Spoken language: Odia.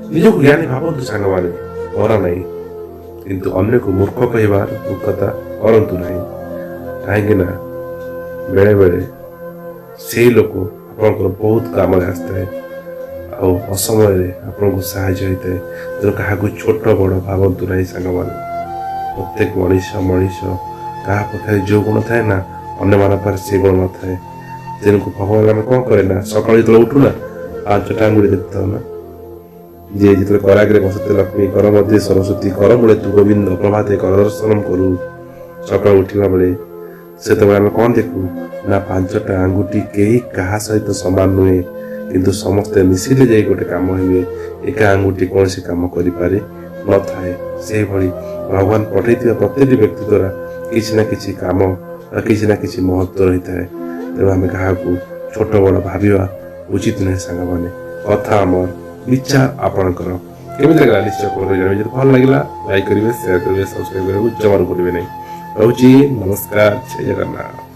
ନିଜକୁ ଜ୍ଞାନୀ ଭାବନ୍ତୁ ସାଙ୍ଗମାନେ, କର ନାହିଁ। କିନ୍ତୁ ଅନ୍ୟକୁ ମୂର୍ଖ କହିବାର ମୂର୍ଖତା କରନ୍ତୁ ନାହିଁ। କାହିଁକି ନା ବେଳେବେଳେ ସେଇ ଲୋକ ଆପଣଙ୍କର ବହୁତ କାମରେ ଆସିଥାଏ ଆଉ ଅସମୟରେ ଆପଣଙ୍କୁ ସାହାଯ୍ୟ ହୋଇଥାଏ। ତେଣୁ କାହାକୁ ଛୋଟ ବଡ଼ ଭାବନ୍ତୁ ନାହିଁ ସାଙ୍ଗମାନେ। ପ୍ରତ୍ୟେକ ମଣିଷ କାହା ପାଖରେ ଯେଉଁ ଗୁଣ ଥାଏ ନା, ଅନ୍ୟମାନଙ୍କ ପାଖରେ ସେ ଗୁଣ ନଥାଏ। ତେଣୁ ଭଗବାନ ଆମେ କ'ଣ କରେ ନା, ସକାଳୁ ଯେତେବେଳେ ଉଠୁ ନା 5ଟା ଆଙ୍ଗୁଳି ଦେଖୁଥାଉ ନା, ଯିଏ ଯେତେବେଳେ କରାଗରେ ବସତେ ଲକ୍ଷ୍ମୀ, କର ମଧ୍ୟରେ ସରସ୍ୱତୀ, କର ମୂଳେ ତୁ ଗୋବିନ୍ଦ, ପ୍ରଭାତେ କର ଦର୍ଶନମ୍ କରୁ। ସକାଳୁ ଉଠିଲା ବେଳେ ସେତେବେଳେ ଆମେ କ'ଣ ଦେଖୁ ନା, 5ଟା ଆଙ୍ଗୁଠି କେହି କାହା ସହିତ ସମାନ ନୁହେଁ, କିନ୍ତୁ ସମସ୍ତେ ମିଶିଲେ ଯାଇ ଗୋଟେ କାମ ହୁଏ। ଏକା ଆଙ୍ଗୁଠି କୌଣସି କାମ କରିପାରେ ନଥାଏ। ସେହିଭଳି ଭଗବାନ ପଠାଇଥିବା ପ୍ରତ୍ୟେକଟି ବ୍ୟକ୍ତି ଦ୍ୱାରା କିଛି ନା କିଛି କାମ ବା କିଛି ନା କିଛି ମହତ୍ଵ ରହିଥାଏ। ତେଣୁ ଆମେ କାହାକୁ ଛୋଟ ବଡ଼ ଭାବିବା ଉଚିତ ନୁହେଁ ସାଙ୍ଗମାନେ। କଥା ଆମର, ବିଚାର ଆପଣଙ୍କର। କେମିତି ଲାଗିଲା ନିଶ୍ଚୟ କମେଣ୍ଟ କରିବେ। ଯଦି ଭଲ ଲାଗିଲା ଲାଇକ୍ କରିବେ, ସେୟାର କରିବେ, ସବସ୍କ୍ରାଇବ କରିବାକୁ ଜମାରୁ କରିବେ ନାହିଁ। ରହୁଛି, ନମସ୍କାର, ଜୟ ଜଗନ୍ନାଥ।